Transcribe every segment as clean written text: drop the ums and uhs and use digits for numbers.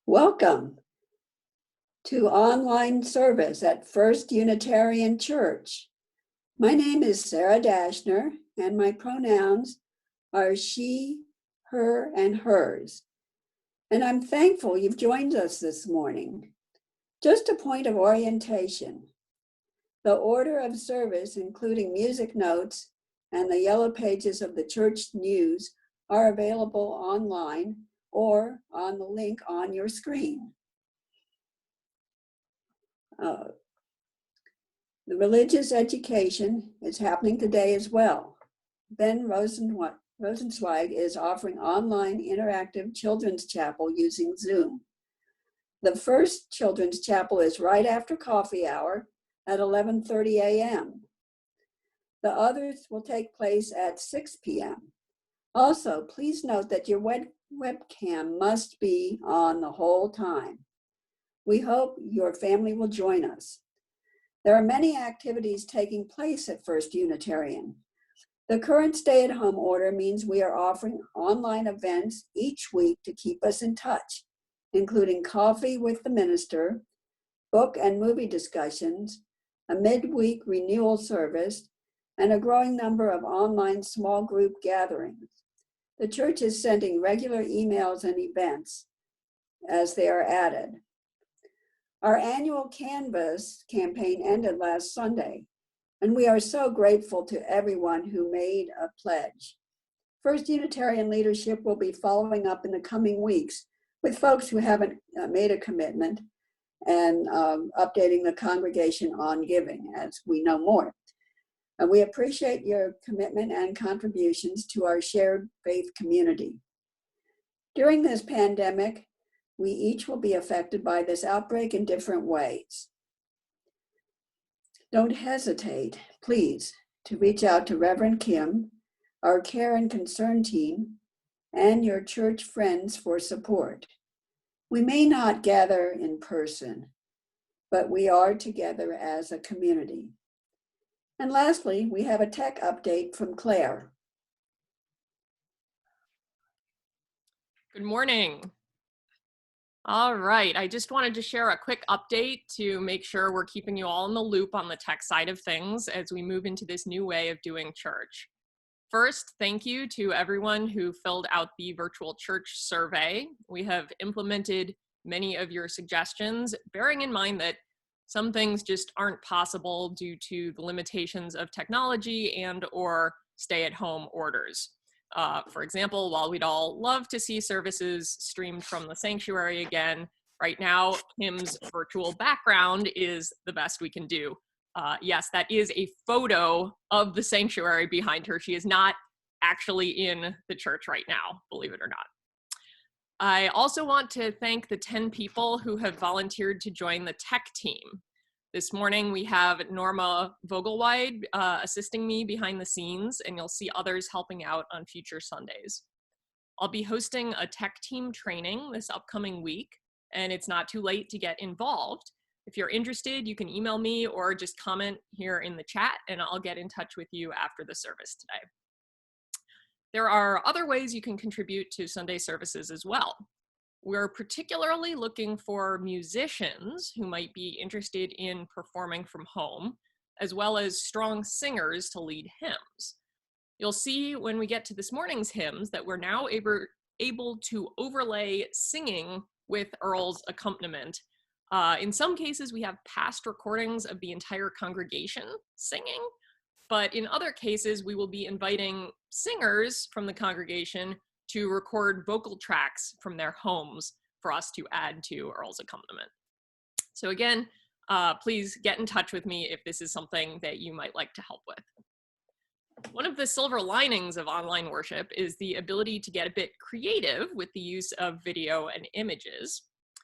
Welcome to online service at First Unitarian Church. My name is Sarah Dashner, and my pronouns are she, her, and hers. And I'm thankful you've joined us this morning. Just a point of orientation. The order of service, including music notes and the yellow pages of the church news, are available online or on the link on your screen. The religious education is happening today as well. Ben Rosenzweig is offering online interactive children's chapel using Zoom. The first children's chapel is right after coffee hour at 11:30 a.m. The others will take place at 6 p.m. Also, please note that your webcam must be on the whole time. We hope your family will join us. There are many activities taking place at First Unitarian. The current stay-at-home order means we are offering online events each week to keep us in touch, including coffee with the minister, book and movie discussions, a midweek renewal service, and a growing number of online small group gatherings. The church is sending regular emails and events as they are added. Our annual Canvas campaign ended last Sunday, and we are so grateful to everyone who made a pledge. First Unitarian leadership will be following up in the coming weeks with folks who haven't made a commitment and updating the congregation on giving as we know more. We appreciate your commitment and contributions to our shared faith community. During this pandemic, we each will be affected by this outbreak in different ways. Don't hesitate, please, to reach out to Reverend Kim, our care and concern team, and your church friends for support. We may not gather in person, but we are together as a community. And lastly, we have a tech update from Claire. Good morning. All right, I just wanted to share a quick update to make sure we're keeping you all in the loop on the tech side of things as we move into this new way of doing church. First, thank you to everyone who filled out the virtual church survey. We have implemented many of your suggestions, bearing in mind that some things just aren't possible due to the limitations of technology and/or stay-at-home orders. For example, while we'd all love to see services streamed from the sanctuary again, right now, Kim's virtual background is the best we can do. Yes, that is a photo of the sanctuary behind her. She is not actually in the church right now, believe it or not. I also want to thank the 10 people who have volunteered to join the tech team. This morning, we have Norma Vogelweid assisting me behind the scenes, and you'll see others helping out on future Sundays. I'll be hosting a tech team training this upcoming week, and it's not too late to get involved. If you're interested, you can email me or just comment here in the chat, and I'll get in touch with you after the service today. There are other ways you can contribute to Sunday services as well. We're particularly looking for musicians who might be interested in performing from home, as well as strong singers to lead hymns. You'll see when we get to this morning's hymns that we're now able to overlay singing with Earl's accompaniment. In some cases, we have past recordings of the entire congregation singing, but in other cases, we will be inviting singers from the congregation to record vocal tracks from their homes for us to add to Earl's accompaniment. So again, please get in touch with me if this is something that you might like to help with. One of the silver linings of online worship is the ability to get a bit creative with the use of video and images.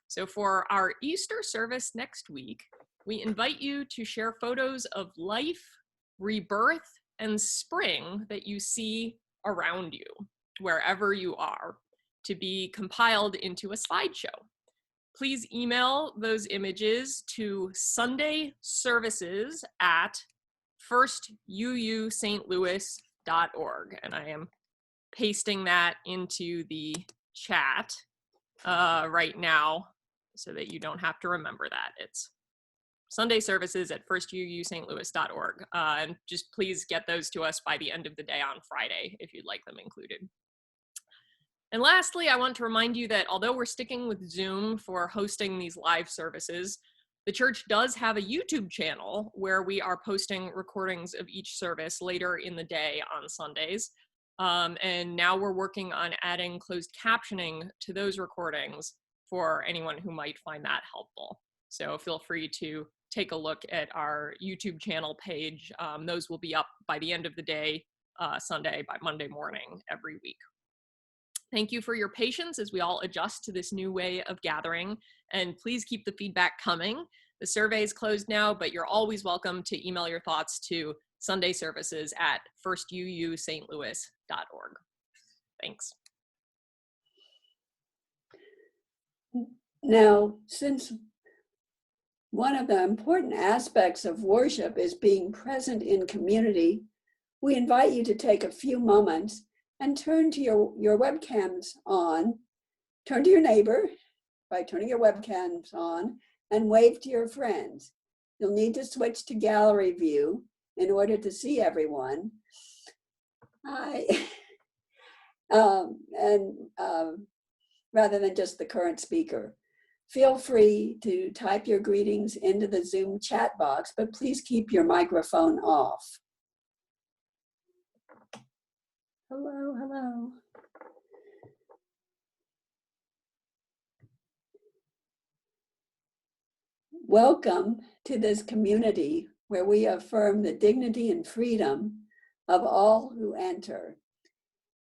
So for our Easter service next week, we invite you to share photos of life, rebirth, and spring that you see around you, wherever you are, to be compiled into a slideshow. Please email those images to sundayservices@firstUUSt.org, and I am pasting that into the chat right now so that you don't have to remember that. It's Sunday services at firstuustlouis.org. And just please get those to us by the end of the day on Friday if you'd like them included. And lastly, I want to remind you that although we're sticking with Zoom for hosting these live services, the church does have a YouTube channel where we are posting recordings of each service later in the day on Sundays. And now we're working on adding closed captioning to those recordings for anyone who might find that helpful. So feel free to take a look at our YouTube channel page. Those will be up by the end of the day, Sunday, by Monday morning every week. Thank you for your patience as we all adjust to this new way of gathering, and please keep the feedback coming. The survey is closed now, but you're always welcome to email your thoughts to sundayservices@firstuustlouis.org. Thanks. Now, since one of the important aspects of worship is being present in community, we invite you to take a few moments and turn to your webcams on. Turn to your neighbor by turning your webcams on and wave to your friends. You'll need to switch to gallery view in order to see everyone. Rather than just the current speaker. Feel free to type your greetings into the Zoom chat box, but please keep your microphone off. Hello, hello. Welcome to this community where we affirm the dignity and freedom of all who enter.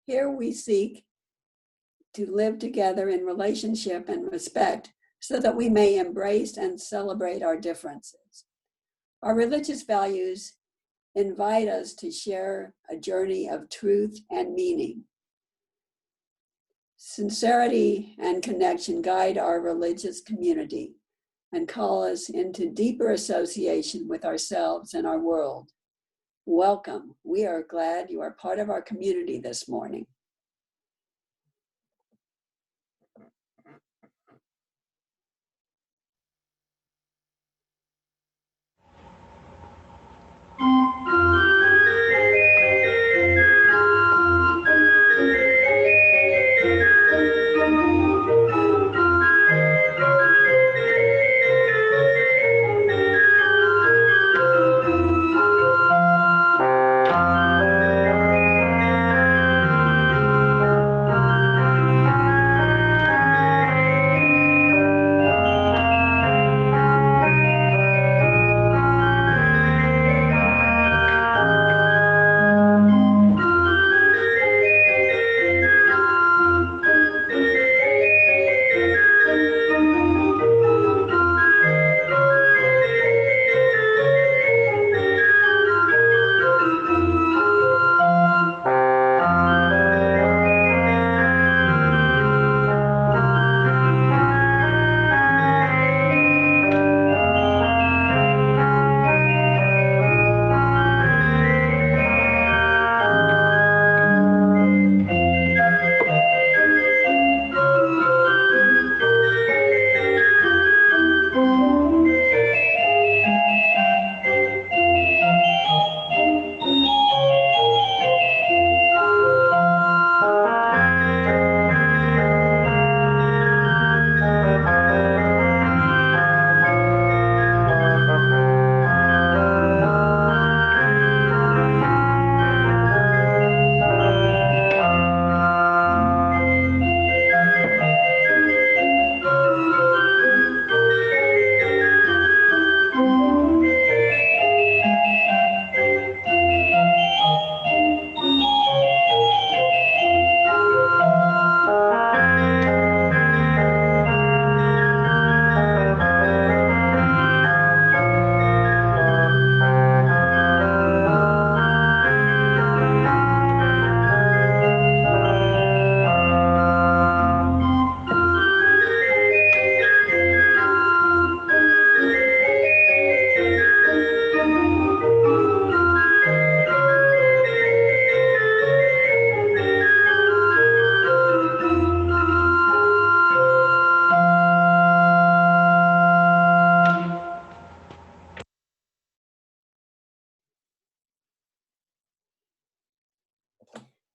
Here we seek to live together in relationship and respect so that we may embrace and celebrate our differences. Our religious values invite us to share a journey of truth and meaning. Sincerity and connection guide our religious community and call us into deeper association with ourselves and our world. Welcome. We are glad you are part of our community this morning.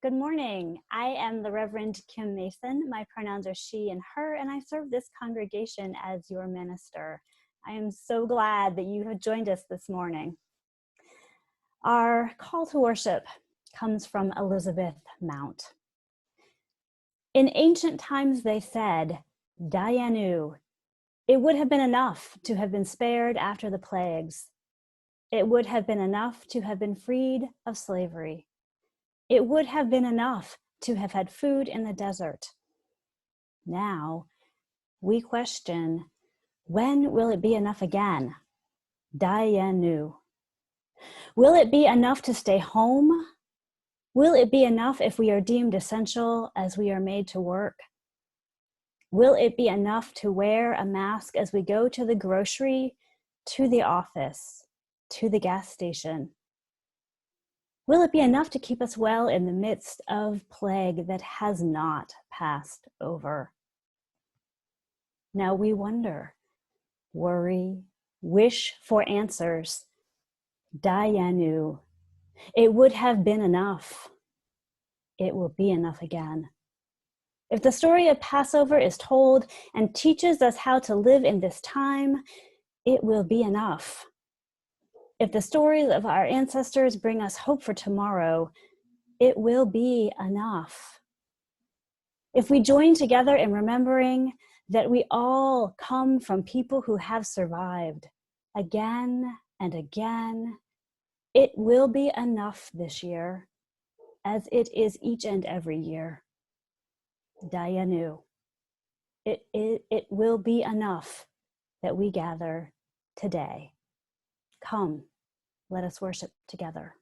Good morning. I am the Reverend Kim Mason. My pronouns are she and her, and I serve this congregation as your minister. I am so glad that you have joined us this morning. Our call to worship comes from Elizabeth Mount. In ancient times, they said, Dayenu, it would have been enough to have been spared after the plagues. It would have been enough to have been freed of slavery. It would have been enough to have had food in the desert. Now, we question, when will it be enough again? Dayenu. Will it be enough to stay home? Will it be enough if we are deemed essential as we are made to work? Will it be enough to wear a mask as we go to the grocery, to the office, to the gas station? Will it be enough to keep us well in the midst of plague that has not passed over? Now we wonder, worry, wish for answers. Dayenu, it would have been enough. It will be enough again. If the story of Passover is told and teaches us how to live in this time, it will be enough. If the stories of our ancestors bring us hope for tomorrow, it will be enough. If we join together in remembering that we all come from people who have survived again and again, it will be enough this year, as it is each and every year. Dayenu. It will be enough that we gather today. Come, let us worship together.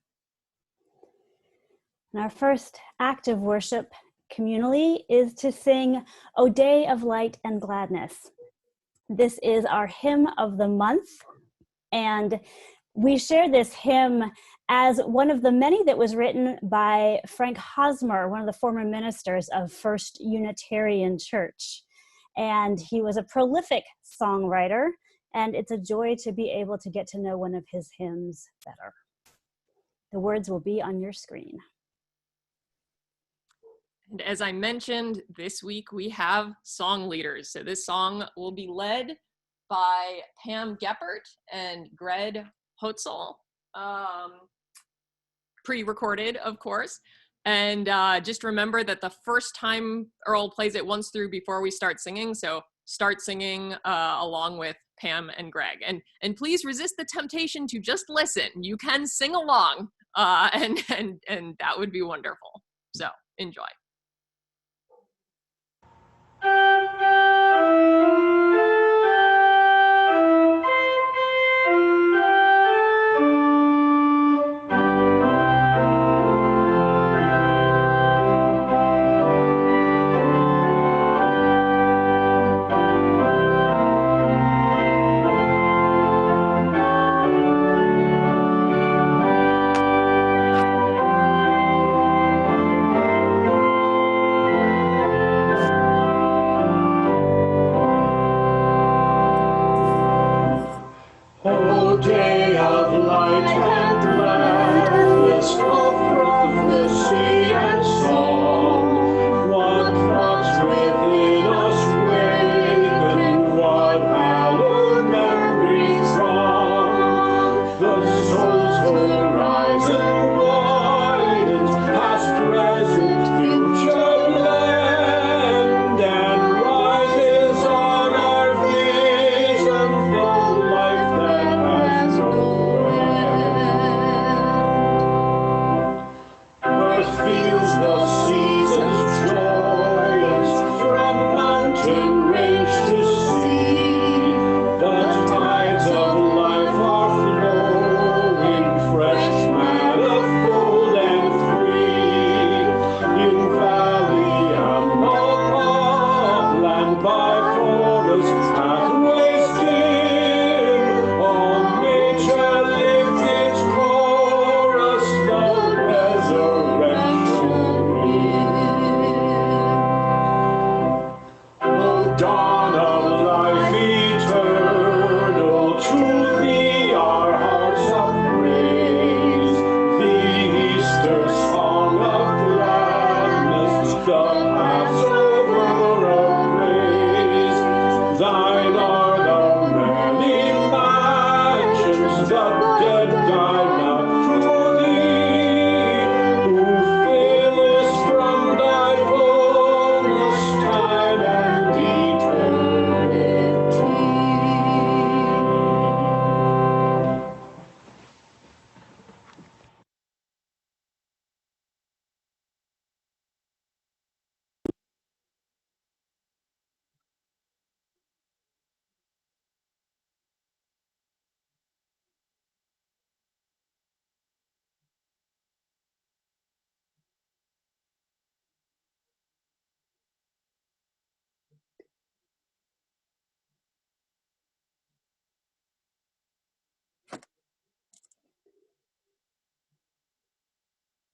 And our first act of worship communally is to sing, O Day of Light and Gladness. This is our hymn of the month, and we share this hymn as one of the many that was written by Frank Hosmer, one of the former ministers of First Unitarian Church. And he was a prolific songwriter, and it's a joy to be able to get to know one of his hymns better. The words will be on your screen. And as I mentioned, this week we have song leaders. So this song will be led by Pam Geppert and Greg Hotzel, pre-recorded, of course. And just remember that the first time Earl plays it once through before we start singing. So start singing along with Pam and Greg. And please resist the temptation to just listen. You can sing along, and that would be wonderful. So enjoy.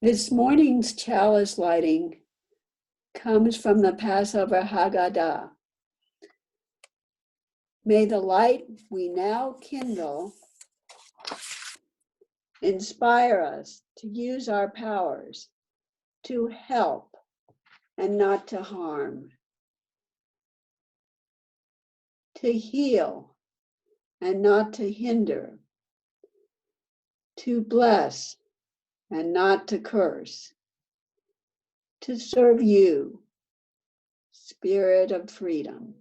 This morning's chalice lighting comes from the Passover Haggadah. May the light we now kindle inspire us to use our powers to help and not to harm, to heal and not to hinder, to bless and not to curse, to serve you, Spirit of freedom.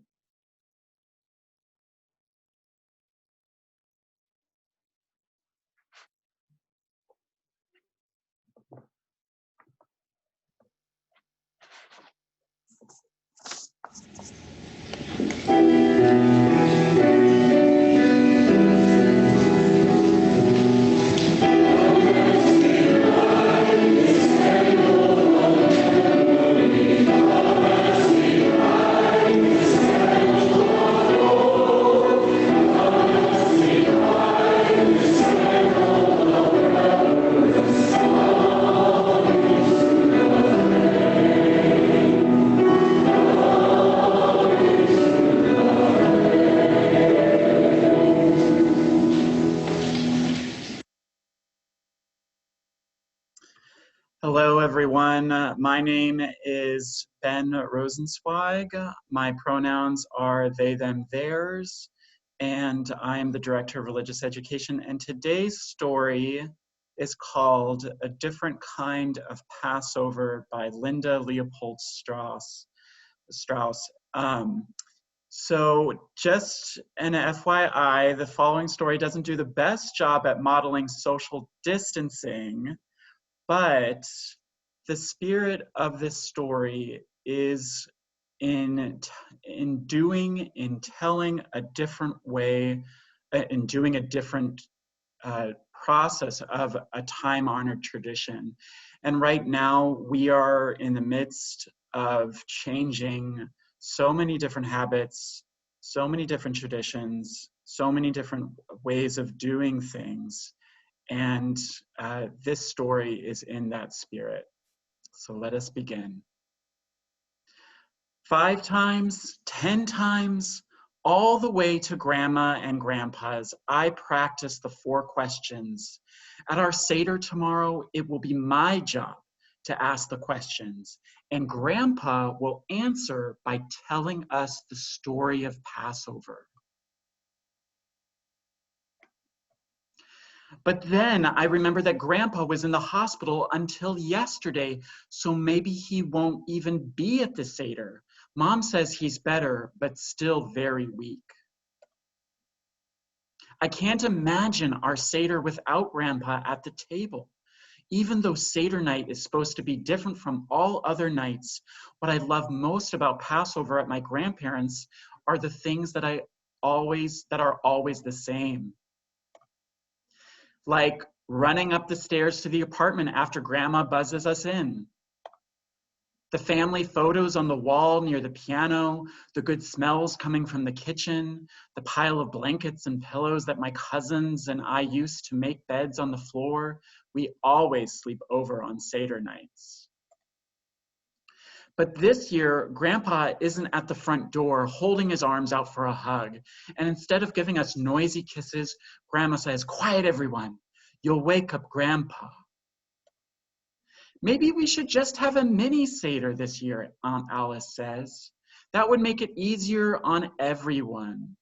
Hello, everyone. My name is Ben Rosenzweig. My pronouns are they, them, theirs, and I am the Director of Religious Education. And today's story is called A Different Kind of Passover by Linda Leopold Strauss. So just an FYI, the following story doesn't do the best job at modeling social distancing, but the spirit of this story is in telling a different way, in doing a different process of a time-honored tradition. And right now we are in the midst of changing so many different habits, so many different traditions, so many different ways of doing things. And this story is in that spirit. So let us begin. 5 times, 10 times, all the way to Grandma and Grandpa's, I practice the 4 questions. At our Seder tomorrow, it will be my job to ask the questions, and Grandpa will answer by telling us the story of Passover. But then I remember that Grandpa was in the hospital until yesterday, so maybe he won't even be at the Seder. Mom says he's better, but still very weak. I can't imagine our Seder without Grandpa at the table. Even though Seder night is supposed to be different from all other nights, what I love most about Passover at my grandparents' are the things that are always the same. Like running up the stairs to the apartment after Grandma buzzes us in. The family photos on the wall near the piano, the good smells coming from the kitchen, the pile of blankets and pillows that my cousins and I used to make beds on the floor. We always sleep over on Seder nights. But this year, Grandpa isn't at the front door holding his arms out for a hug. And instead of giving us noisy kisses, Grandma says, "Quiet, everyone. You'll wake up Grandpa." Maybe we should just have a mini Seder this year, Aunt Alice says. That would make it easier on everyone.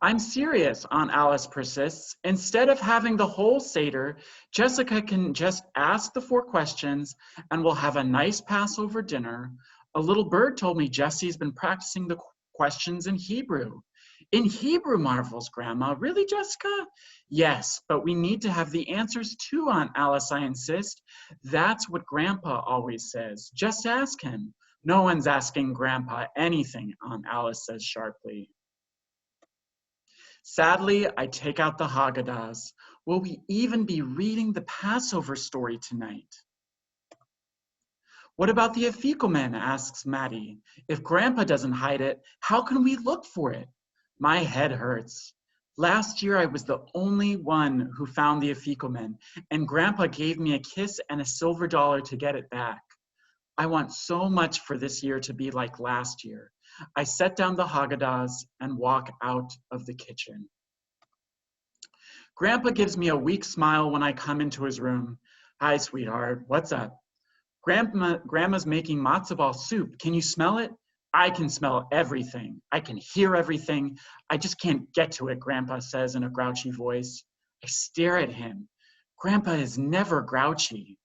I'm serious, Aunt Alice persists. Instead of having the whole Seder, Jessica can just ask the 4 questions and we'll have a nice Passover dinner. A little bird told me Jessie's been practicing the questions in Hebrew. In Hebrew, marvels Grandma. Really, Jessica? Yes, but we need to have the answers too, Aunt Alice, I insist. That's what Grandpa always says. Just ask him. No one's asking Grandpa anything, Aunt Alice says sharply. Sadly, I take out the Haggadahs. Will we even be reading the Passover story tonight? What about the Afikomen, asks Maddie. If Grandpa doesn't hide it, how can we look for it? My head hurts. Last year, I was the only one who found the afikomen, and Grandpa gave me a kiss and a silver dollar to get it back. I want so much for this year to be like last year. I set down the Haggadahs and walk out of the kitchen. Grandpa gives me a weak smile when I come into his room. Hi, sweetheart, what's up? Grandma's making matzo ball soup. Can you smell it? I can smell everything. I can hear everything. I just can't get to it, Grandpa says in a grouchy voice. I stare at him. Grandpa is never grouchy.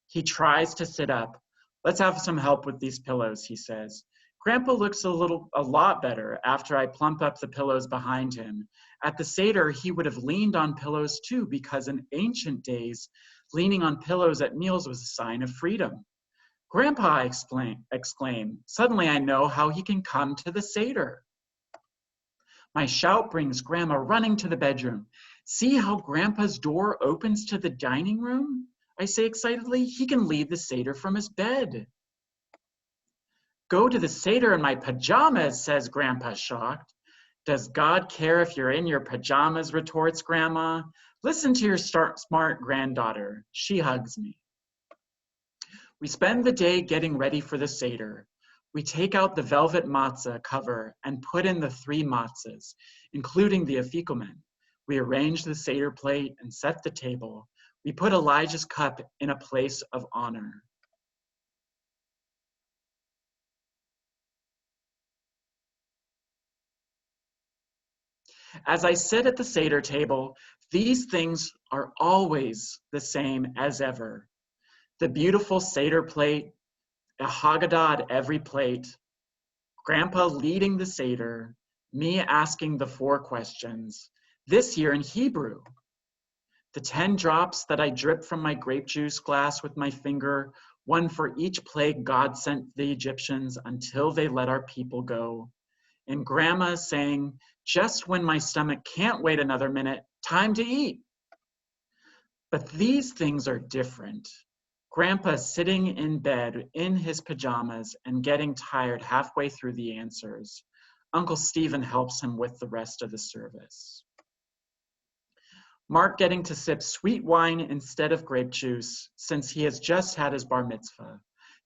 He tries to sit up. Let's have some help with these pillows, he says. Grandpa looks a lot better after I plump up the pillows behind him. At the Seder, he would have leaned on pillows too, because in ancient days, leaning on pillows at meals was a sign of freedom. Grandpa, I exclaim. Suddenly I know how he can come to the Seder. My shout brings Grandma running to the bedroom. See how Grandpa's door opens to the dining room? I say excitedly. He can lead the Seder from his bed. Go to the Seder in my pajamas, says Grandpa, shocked. Does God care if you're in your pajamas, retorts Grandma. Listen to your smart granddaughter. She hugs me. We spend the day getting ready for the Seder. We take out the velvet matzah cover and put in the 3 matzahs, including the afikomen. We arrange the Seder plate and set the table. We put Elijah's cup in a place of honor. As I sit at the Seder table, these things are always the same as ever. The beautiful Seder plate, a Haggadah at every plate, Grandpa leading the Seder, me asking the 4 questions, this year in Hebrew. The 10 drops that I drip from my grape juice glass with my finger, one for each plague God sent the Egyptians until they let our people go. And Grandma saying, just when my stomach can't wait another minute, time to eat. But these things are different. Grandpa sitting in bed in his pajamas and getting tired halfway through the answers. Uncle Stephen helps him with the rest of the service. Mark getting to sip sweet wine instead of grape juice since he has just had his bar mitzvah.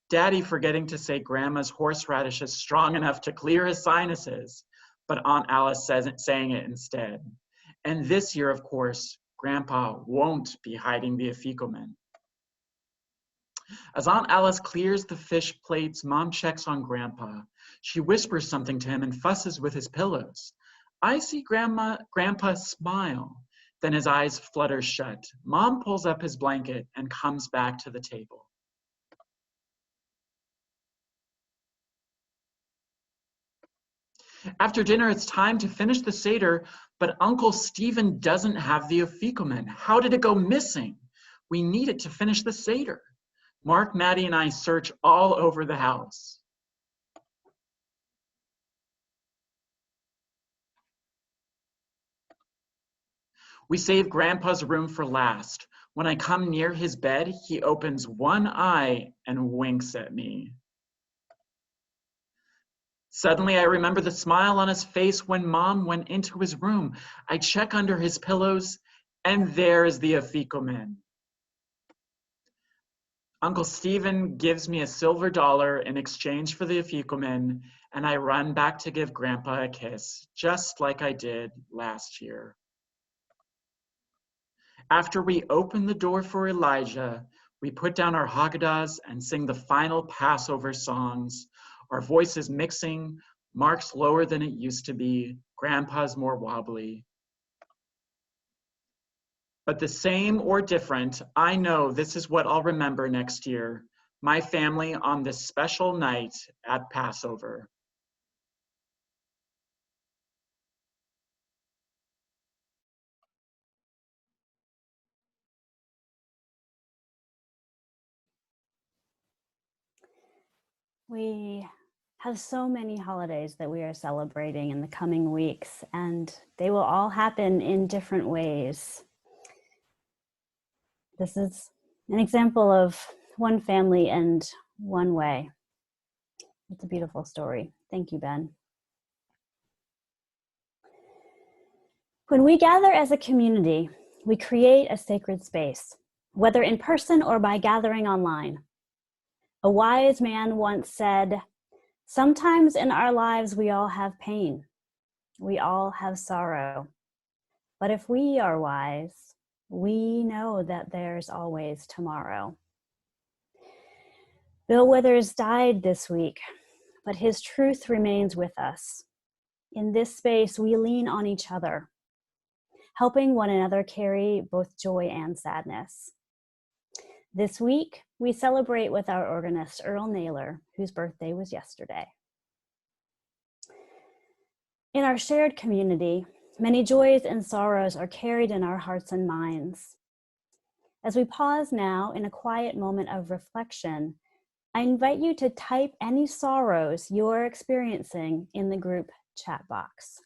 Daddy forgetting to say Grandma's horseradish is strong enough to clear his sinuses, but Aunt Alice saying it instead. And this year, of course, Grandpa won't be hiding the afikomen. As Aunt Alice clears the fish plates, Mom checks on Grandpa. She whispers something to him and fusses with his pillows. I see Grandpa smile. Then his eyes flutter shut. Mom pulls up his blanket and comes back to the table. After dinner, it's time to finish the Seder, but Uncle Stephen doesn't have the afikomen. How did it go missing? We need it to finish the Seder. Mark, Maddie, and I search all over the house. We save Grandpa's room for last. When I come near his bed, he opens one eye and winks at me. Suddenly, I remember the smile on his face when Mom went into his room. I check under his pillows, and there's the afikomen. Uncle Stephen gives me a silver dollar in exchange for the afikomen, and I run back to give Grandpa a kiss, just like I did last year. After we open the door for Elijah, we put down our Haggadahs and sing the final Passover songs. Our voices mixing, Mark's lower than it used to be, Grandpa's more wobbly. But the same or different, I know this is what I'll remember next year, my family on this special night at Passover. We have so many holidays that we are celebrating in the coming weeks, and they will all happen in different ways. This is an example of one family and one way. It's a beautiful story. Thank you, Ben. When we gather as a community, we create a sacred space, whether in person or by gathering online. A wise man once said, "Sometimes in our lives we all have pain. We all have sorrow. But if we are wise, we know that there's always tomorrow." Bill Withers died this week, but his truth remains with us. In this space, we lean on each other, helping one another carry both joy and sadness. This week, we celebrate with our organist, Earl Naylor, whose birthday was yesterday. In our shared community, many joys and sorrows are carried in our hearts and minds. As we pause now in a quiet moment of reflection, I invite you to type any sorrows you're experiencing in the group chat box.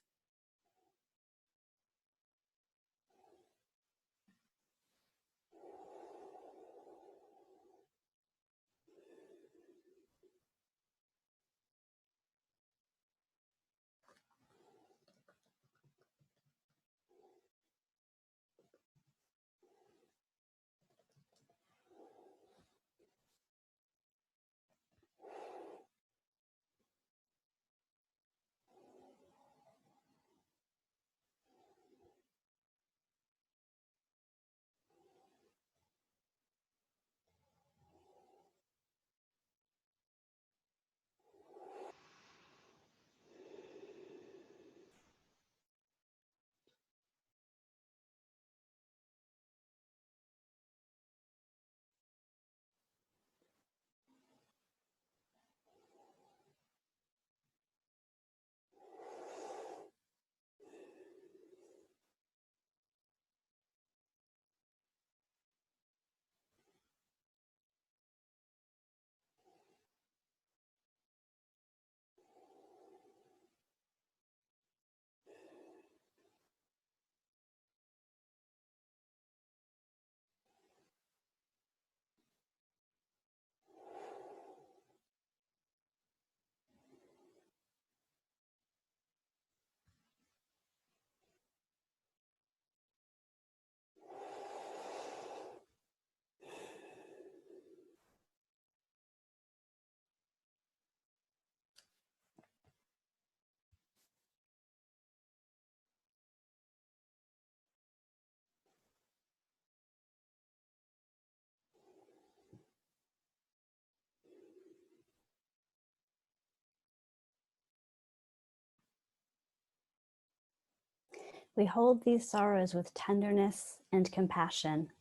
We hold these sorrows with tenderness and compassion.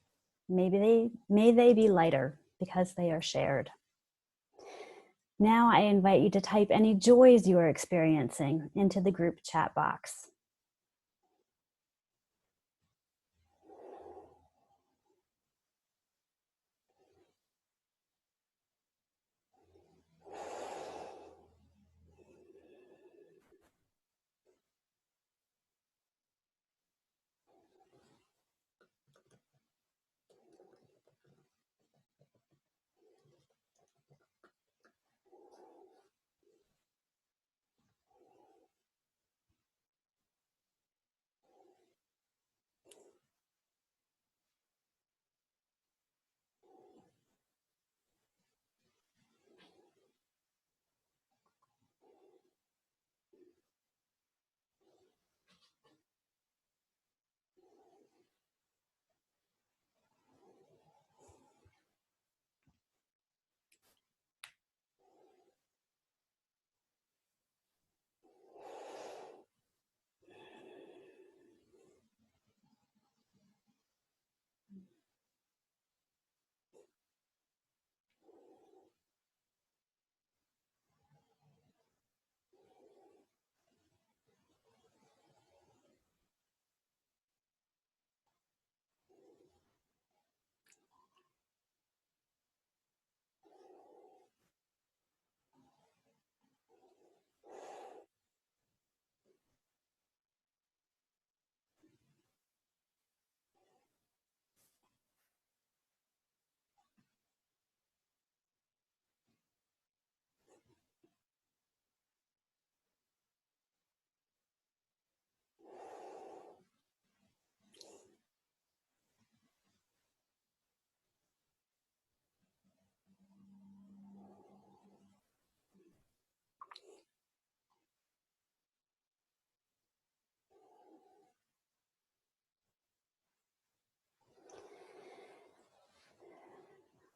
May they be lighter because they are shared. Now I invite you to type any joys you are experiencing into the group chat box.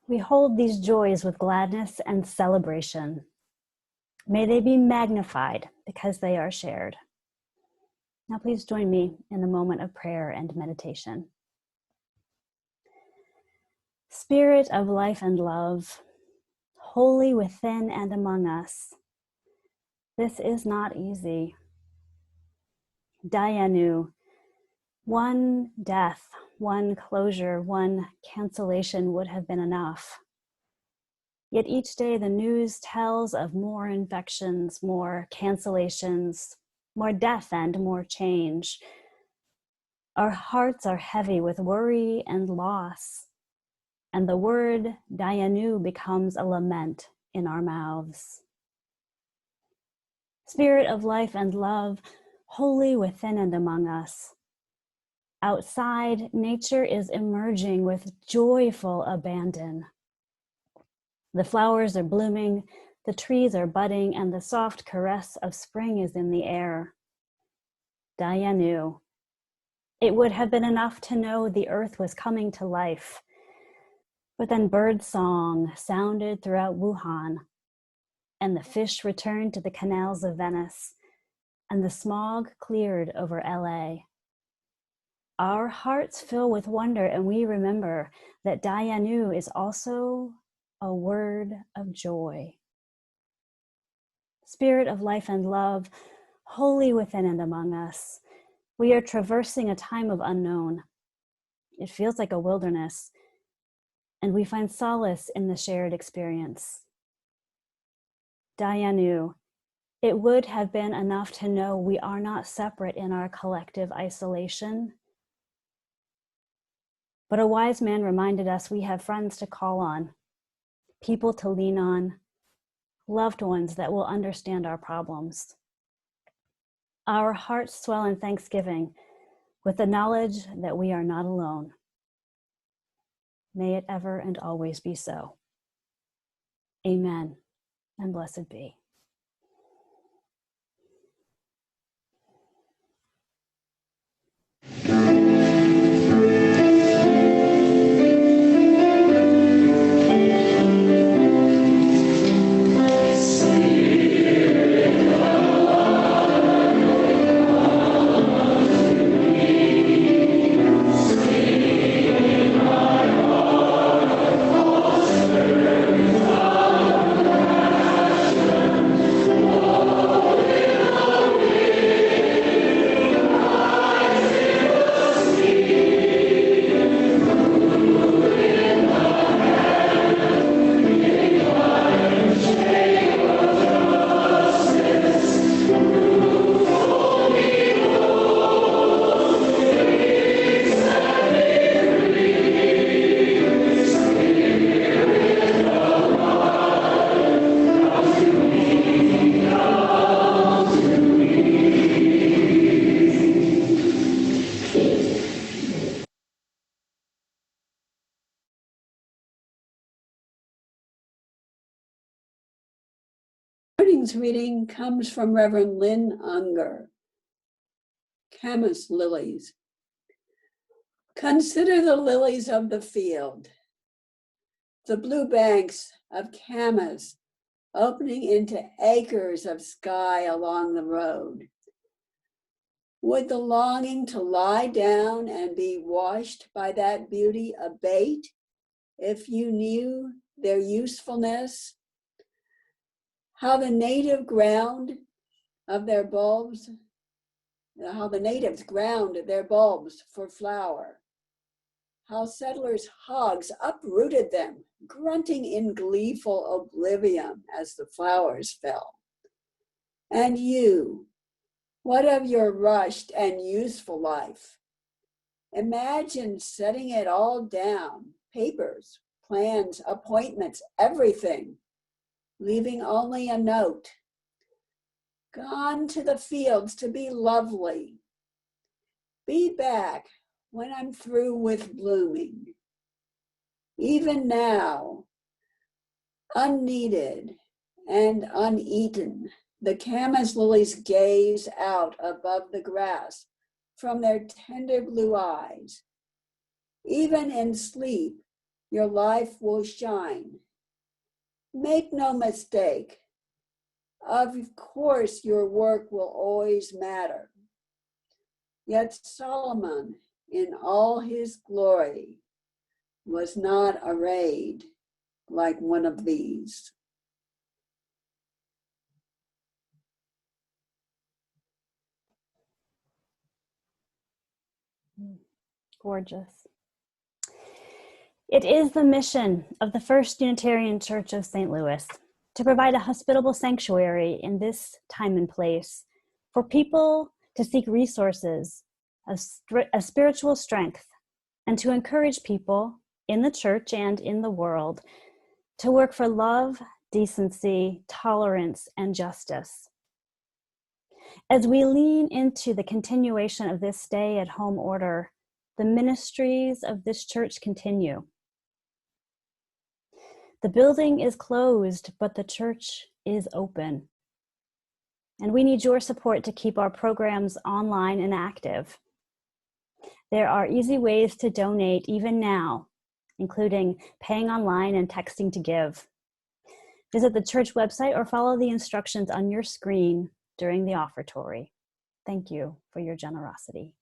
We hold these joys with gladness and celebration. May they be magnified because they are shared. Now please join me in a moment of prayer and meditation. Spirit of life and love, holy within and among us, this is not easy. Dayanu, one death, one closure, one cancellation would have been enough. Yet each day the news tells of more infections, more cancellations, more death and more change. Our hearts are heavy with worry and loss, and the word Dayanu becomes a lament in our mouths. Spirit of life and love, holy within and among us. Outside, nature is emerging with joyful abandon. The flowers are blooming, the trees are budding, and the soft caress of spring is in the air. Dayanu. It would have been enough to know the earth was coming to life. But then bird song sounded throughout Wuhan, and the fish returned to the canals of Venice, and the smog cleared over LA. Our hearts fill with wonder, and we remember that Dayanu is also a word of joy. Spirit of life and love, holy within and among us, we are traversing a time of unknown. It feels like a wilderness, and we find solace in the shared experience. Dayanu, it would have been enough to know we are not separate in our collective isolation. But a wise man reminded us we have friends to call on, people to lean on, loved ones that will understand our problems. Our hearts swell in thanksgiving with the knowledge that we are not alone. May it ever and always be so. Amen, and blessed be. Morning's reading comes from Reverend Lynn Unger. Camas lilies. Consider the lilies of the field, the blue banks of camas opening into acres of sky along the road. Would the longing to lie down and be washed by that beauty abate if you knew their usefulness? How the native ground of their bulbs, how the natives ground their bulbs for flower. How settlers' hogs uprooted them, grunting in gleeful oblivion as the flowers fell. And you, what of your rushed and useful life? Imagine setting it all down, papers, plans, appointments, everything, leaving only a note. Gone to the fields to be lovely. Be back when I'm through with blooming. Even now, unneeded and uneaten, the camas lilies gaze out above the grass from their tender blue eyes. Even in sleep, your life will shine. Make no mistake, of course your work will always matter. Yet Solomon, in all his glory, was not arrayed like one of these. Gorgeous. It is the mission of the First Unitarian Church of St. Louis to provide a hospitable sanctuary in this time and place for people to seek resources of spiritual strength and to encourage people in the church and in the world to work for love, decency, tolerance, and justice. As we lean into the continuation of this stay-at-home order, the ministries of this church continue. The building is closed, but the church is open. And we need your support to keep our programs online and active. There are easy ways to donate even now, including paying online and texting to give. Visit the church website or follow the instructions on your screen during the offertory. Thank you for your generosity.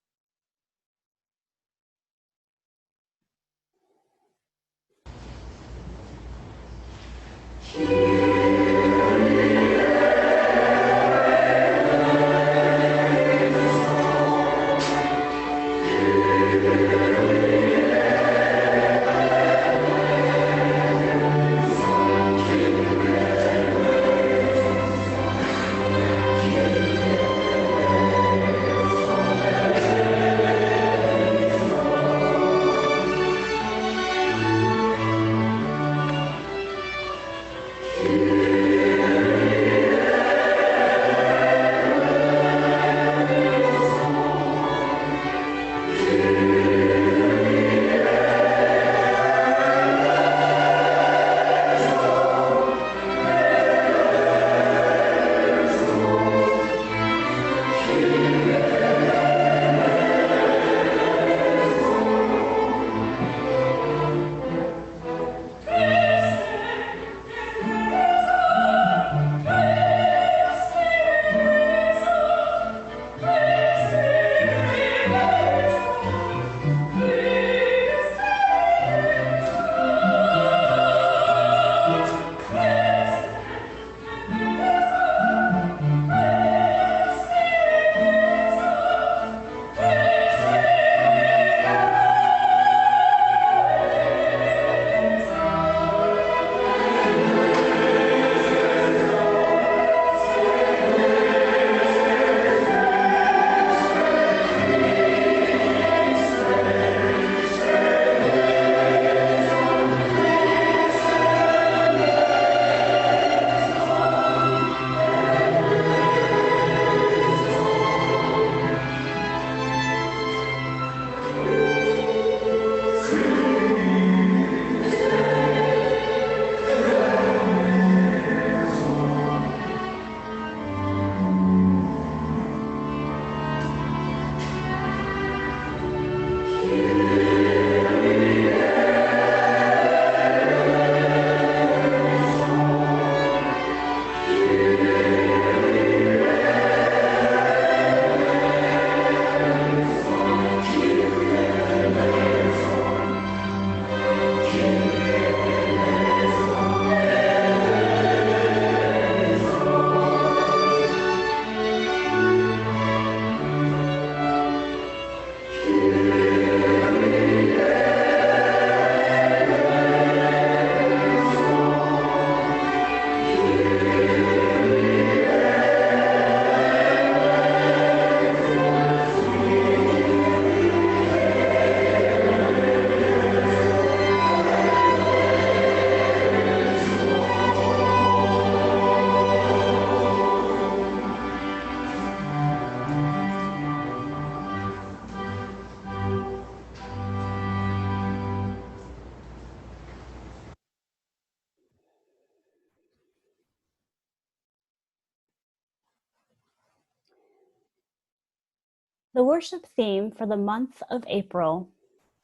The worship theme for the month of April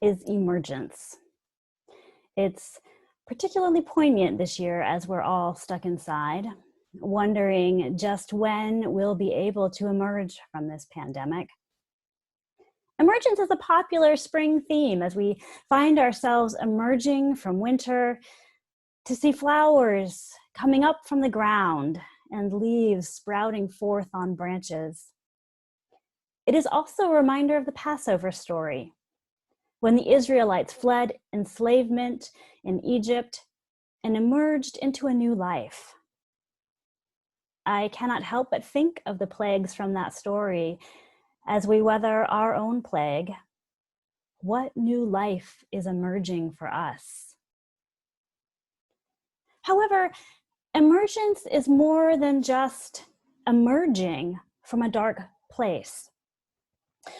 is emergence. It's particularly poignant this year as we're all stuck inside, wondering just when we'll be able to emerge from this pandemic. Emergence is a popular spring theme as we find ourselves emerging from winter to see flowers coming up from the ground and leaves sprouting forth on branches. It is also a reminder of the Passover story, when the Israelites fled enslavement in Egypt and emerged into a new life. I cannot help but think of the plagues from that story as we weather our own plague. What new life is emerging for us? However, emergence is more than just emerging from a dark place,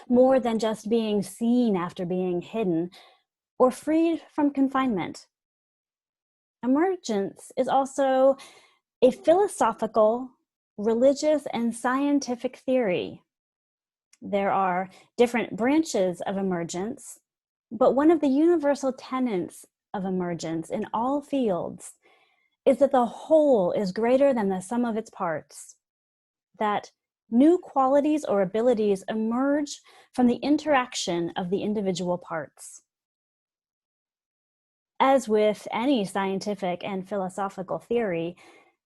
more than just being seen after being hidden or freed from confinement. Emergence is also a philosophical, religious, and scientific theory. There are different branches of emergence, but one of the universal tenets of emergence in all fields is that the whole is greater than the sum of its parts, that new qualities or abilities emerge from the interaction of the individual parts. As with any scientific and philosophical theory,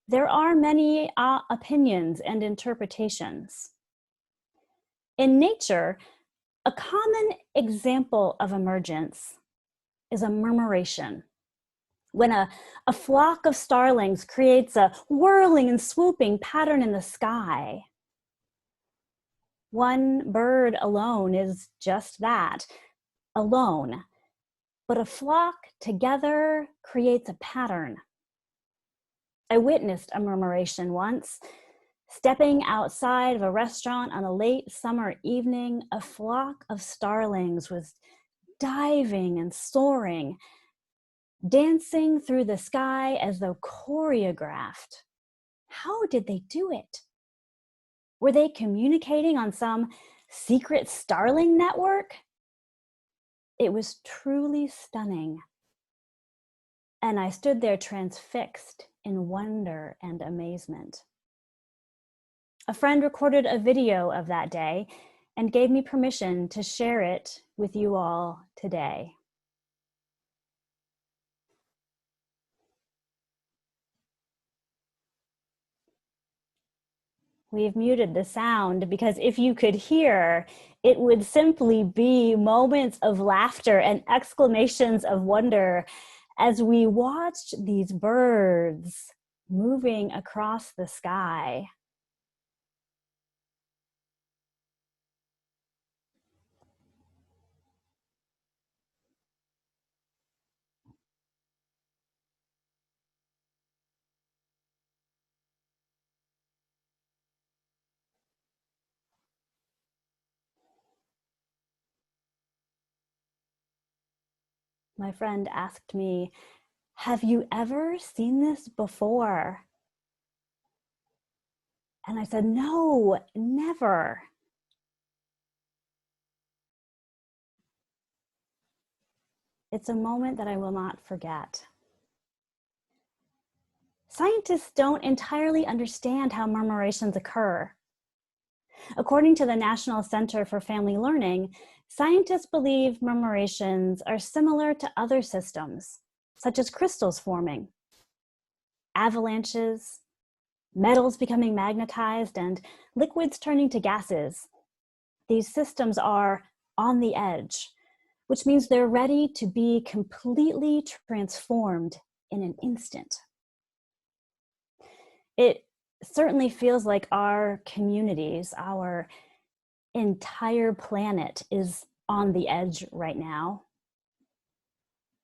there are many opinions and interpretations. In nature, a common example of emergence is a murmuration. When a flock of starlings creates a whirling and swooping pattern in the sky, one bird alone is just that, alone. But a flock together creates a pattern. I witnessed a murmuration once. Stepping outside of a restaurant on a late summer evening, a flock of starlings was diving and soaring, dancing through the sky as though choreographed. How did they do it? Were they communicating on some secret starling network? It was truly stunning. And I stood there transfixed in wonder and amazement. A friend recorded a video of that day and gave me permission to share it with you all today. We've muted the sound because if you could hear, it would simply be moments of laughter and exclamations of wonder as we watched these birds moving across the sky. My friend asked me, "Have you ever seen this before?" And I said, "No, never." It's a moment that I will not forget. Scientists don't entirely understand how murmurations occur. According to the National Center for Family Learning, scientists believe murmurations are similar to other systems, such as crystals forming, avalanches, metals becoming magnetized, and liquids turning to gases. These systems are on the edge, which means they're ready to be completely transformed in an instant. It certainly feels like our communities, our entire planet is on the edge right now.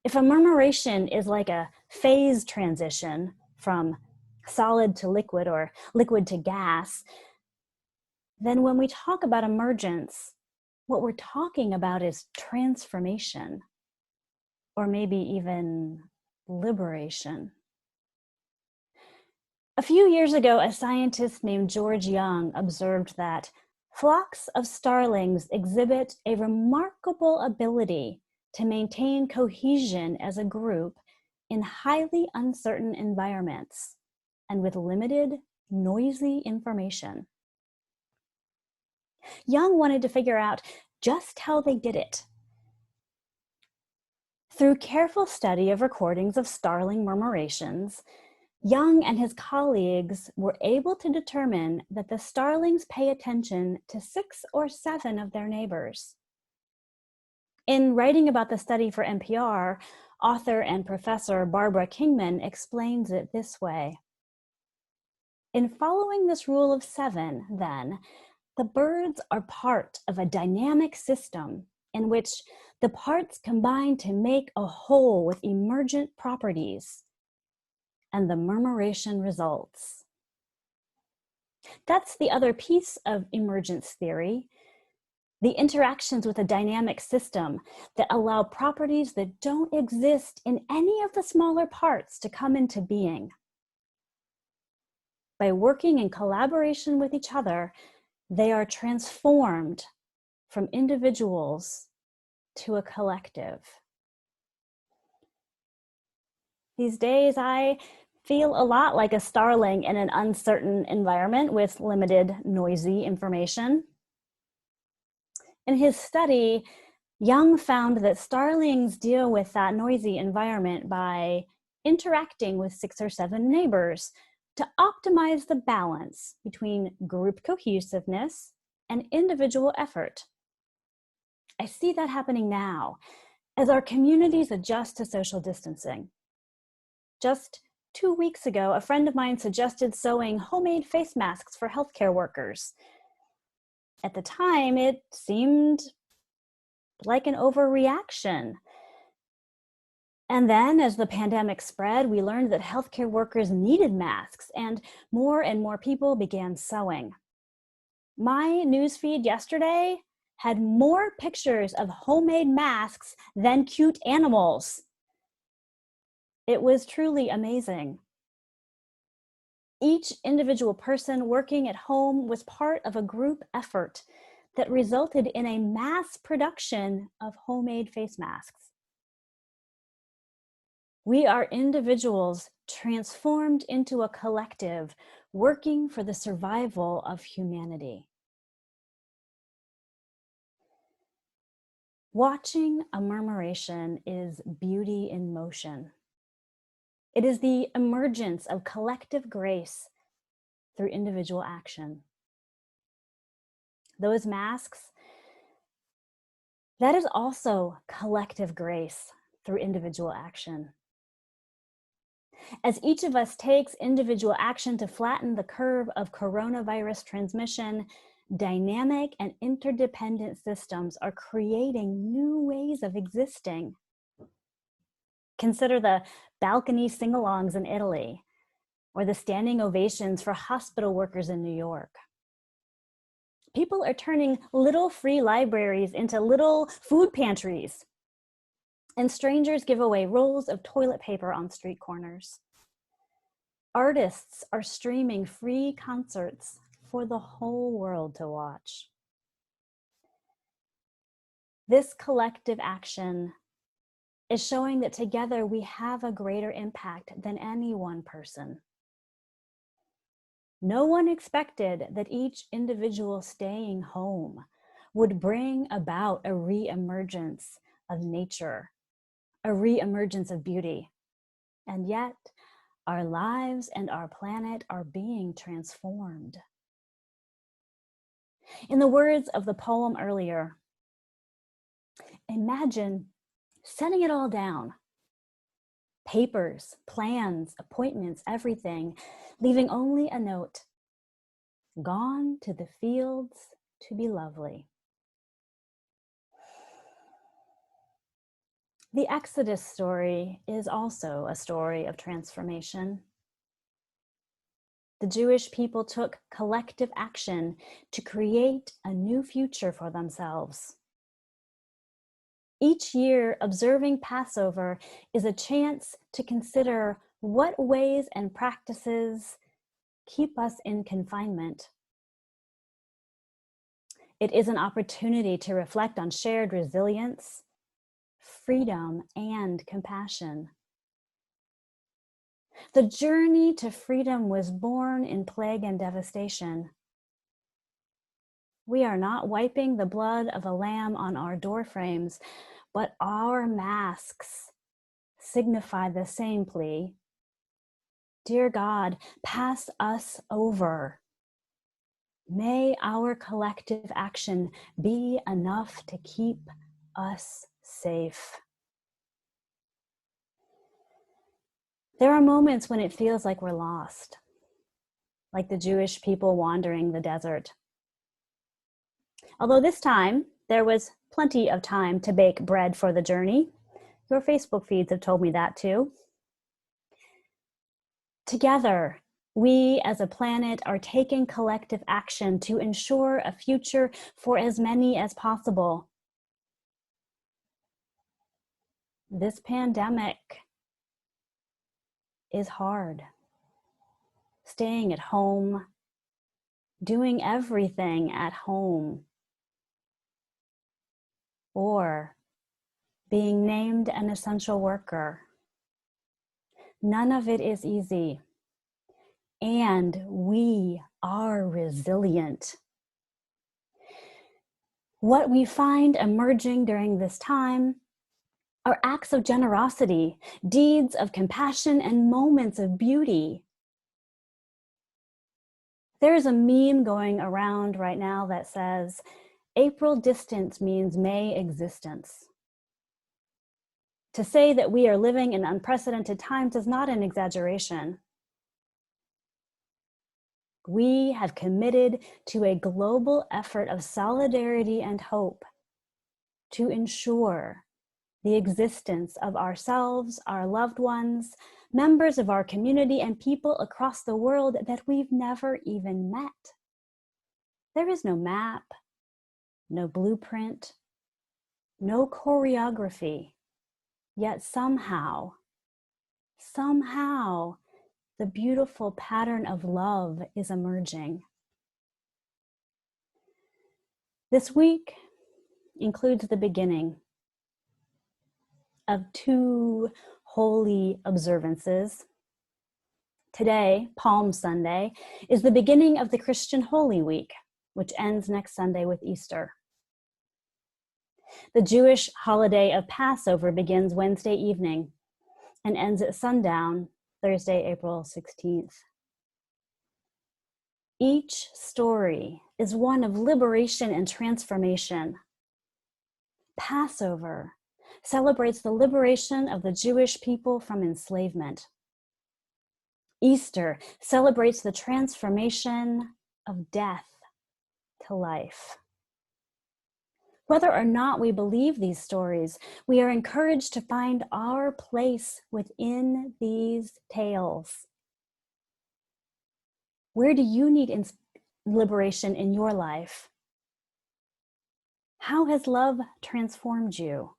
If a murmuration is like a phase transition from solid to liquid or liquid to gas, then when we talk about emergence, what we're talking about is transformation, or maybe even liberation. A few years ago, a scientist named George Young observed that flocks of starlings exhibit a remarkable ability to maintain cohesion as a group in highly uncertain environments and with limited, noisy information. Young wanted to figure out just how they did it. Through careful study of recordings of starling murmurations, Young and his colleagues were able to determine that the starlings pay attention to 6 or 7 of their neighbors. In writing about the study for NPR, author and professor Barbara Kingman explains it this way. In following this rule of 7, then, the birds are part of a dynamic system in which the parts combine to make a whole with emergent properties, and the murmuration results. That's the other piece of emergence theory, the interactions with a dynamic system that allow properties that don't exist in any of the smaller parts to come into being. By working in collaboration with each other, they are transformed from individuals to a collective. These days, I feel a lot like a starling in an uncertain environment with limited, noisy information. In his study, Young found that starlings deal with that noisy environment by interacting with 6 or 7 neighbors to optimize the balance between group cohesiveness and individual effort. I see that happening now as our communities adjust to social distancing. Just 2 weeks ago, a friend of mine suggested sewing homemade face masks for healthcare workers. At the time, it seemed like an overreaction. And then, as the pandemic spread, we learned that healthcare workers needed masks, and more people began sewing. My newsfeed yesterday had more pictures of homemade masks than cute animals. It was truly amazing. Each individual person working at home was part of a group effort that resulted in a mass production of homemade face masks. We are individuals transformed into a collective, working for the survival of humanity. Watching a murmuration is beauty in motion. It is the emergence of collective grace through individual action. Those masks, that is also collective grace through individual action. As each of us takes individual action to flatten the curve of coronavirus transmission, dynamic and interdependent systems are creating new ways of existing. Consider the balcony sing-alongs in Italy, or the standing ovations for hospital workers in New York. People are turning little free libraries into little food pantries, and strangers give away rolls of toilet paper on street corners. Artists are streaming free concerts for the whole world to watch. This collective action is showing that together we have a greater impact than any one person. No one expected that each individual staying home would bring about a re-emergence of nature, a re-emergence of beauty. And yet, our lives and our planet are being transformed. In the words of the poem earlier, imagine setting it all down. Papers, plans, appointments, everything, leaving only a note. Gone to the fields to be lovely. The Exodus story is also a story of transformation. The Jewish people took collective action to create a new future for themselves. Each year, observing Passover is a chance to consider what ways and practices keep us in confinement. It is an opportunity to reflect on shared resilience, freedom and compassion. The journey to freedom was born in plague and devastation. We are not wiping the blood of a lamb on our doorframes, but our masks signify the same plea. Dear God, pass us over. May our collective action be enough to keep us safe. There are moments when it feels like we're lost, like the Jewish people wandering the desert. Although this time, there was plenty of time to bake bread for the journey. Your Facebook feeds have told me that too. Together, we as a planet are taking collective action to ensure a future for as many as possible. This pandemic is hard. Staying at home, doing everything at home, or being named an essential worker. None of it is easy. And we are resilient. What we find emerging during this time are acts of generosity, deeds of compassion, and moments of beauty. There's a meme going around right now that says, April distance means May existence. To say that we are living in unprecedented times is not an exaggeration. We have committed to a global effort of solidarity and hope to ensure the existence of ourselves, our loved ones, members of our community, and people across the world that we've never even met. There is no map, no blueprint, no choreography, yet somehow, the beautiful pattern of love is emerging. This week includes the beginning of 2 holy observances. Today, Palm Sunday, is the beginning of the Christian Holy Week, which ends next Sunday with Easter. The Jewish holiday of Passover begins Wednesday evening and ends at sundown, Thursday, April 16th. Each story is one of liberation and transformation. Passover celebrates the liberation of the Jewish people from enslavement. Easter celebrates the transformation of death to life. Whether or not we believe these stories, we are encouraged to find our place within these tales. Where do you need liberation in your life? How has love transformed you?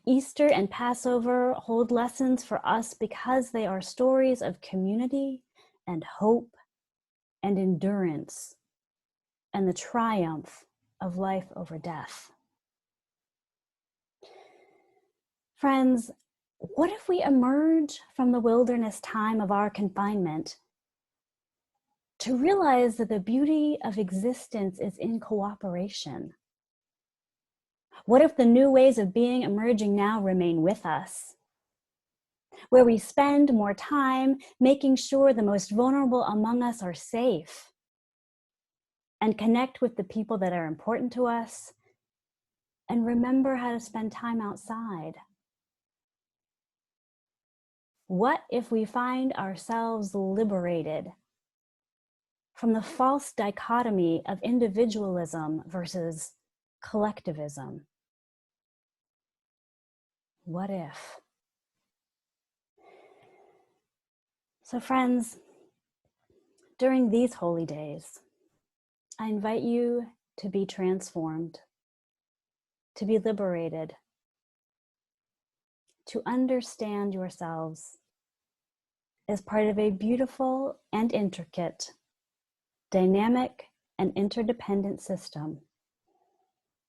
Easter and Passover hold lessons for us because they are stories of community and hope and endurance and the triumph of life over death. Friends, what if we emerge from the wilderness time of our confinement to realize that the beauty of existence is in cooperation? What if the new ways of being emerging now remain with us? Where we spend more time making sure the most vulnerable among us are safe and connect with the people that are important to us and remember how to spend time outside. What if we find ourselves liberated from the false dichotomy of individualism versus collectivism? What if? So friends, during these holy days, I invite you to be transformed, to be liberated, to understand yourselves as part of a beautiful and intricate, dynamic and interdependent system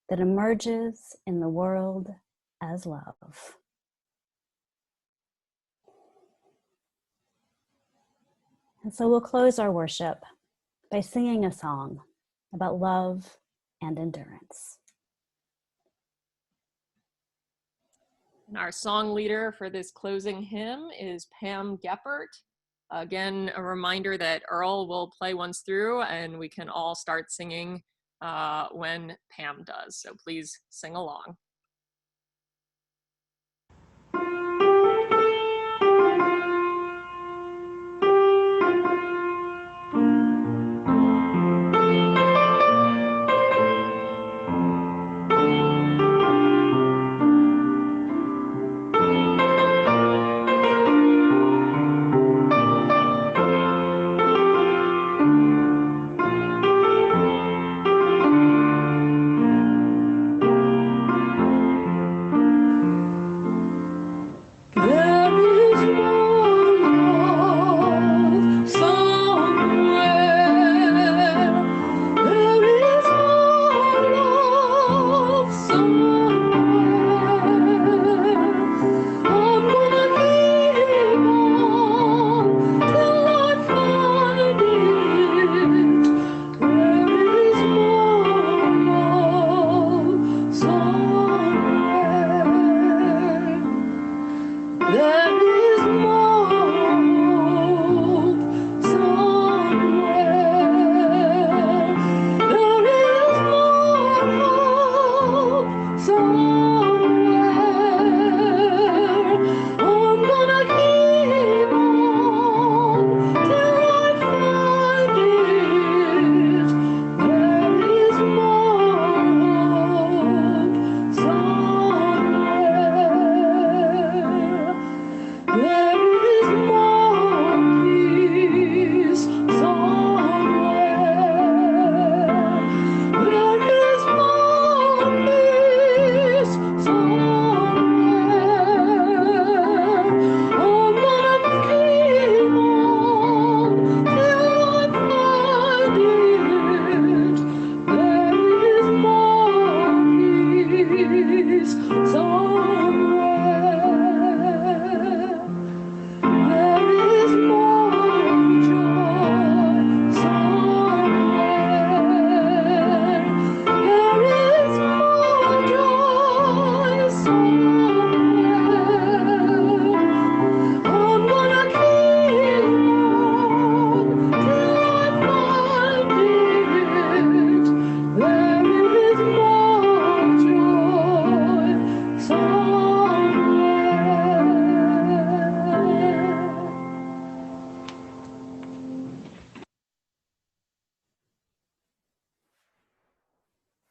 that emerges in the world as love. And so we'll close our worship by singing a song about love and endurance. And our song leader for this closing hymn is Pam Geppert. Again, a reminder that Earl will play once through and we can all start singing when Pam does. So please sing along.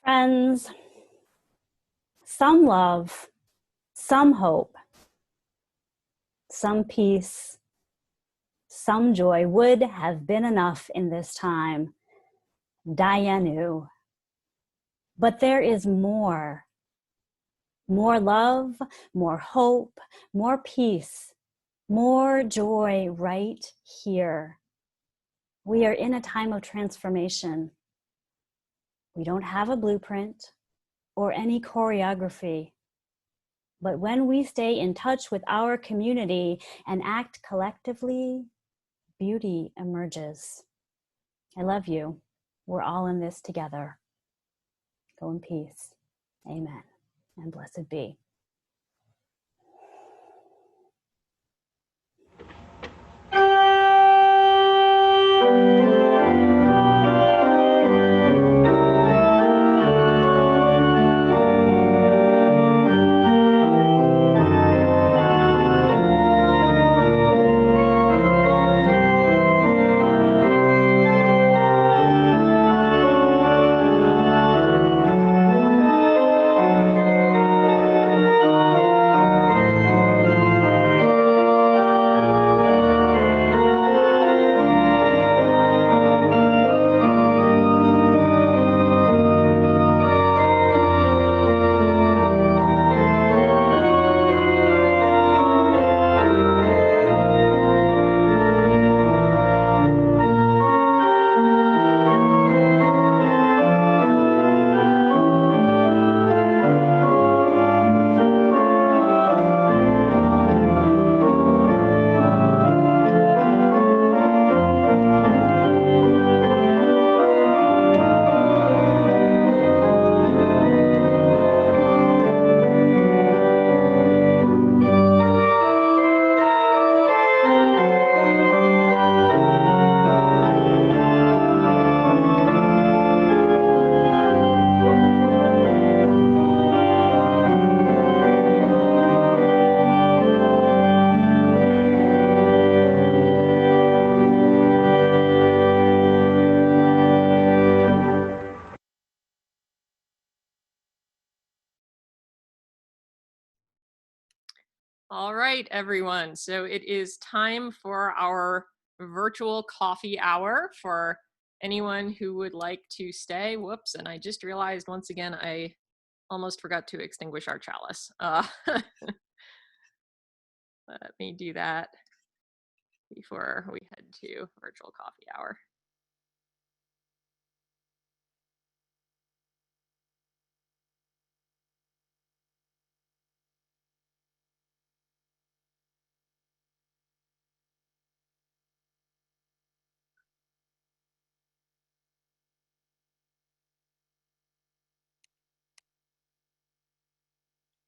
Friends, some love, some hope, some peace, some joy would have been enough in this time. Dayenu. But there is more. More love, more hope, more peace, more joy right here. We are in a time of transformation. We don't have a blueprint or any choreography. But when we stay in touch with our community and act collectively, beauty emerges. I love you. We're all in this together. Go in peace. Amen. And blessed be. All right, everyone. So it is time for our virtual coffee hour for anyone who would like to stay. Whoops, and I just realized once again, I almost forgot to extinguish our chalice. Let me do that before we head to virtual coffee hour.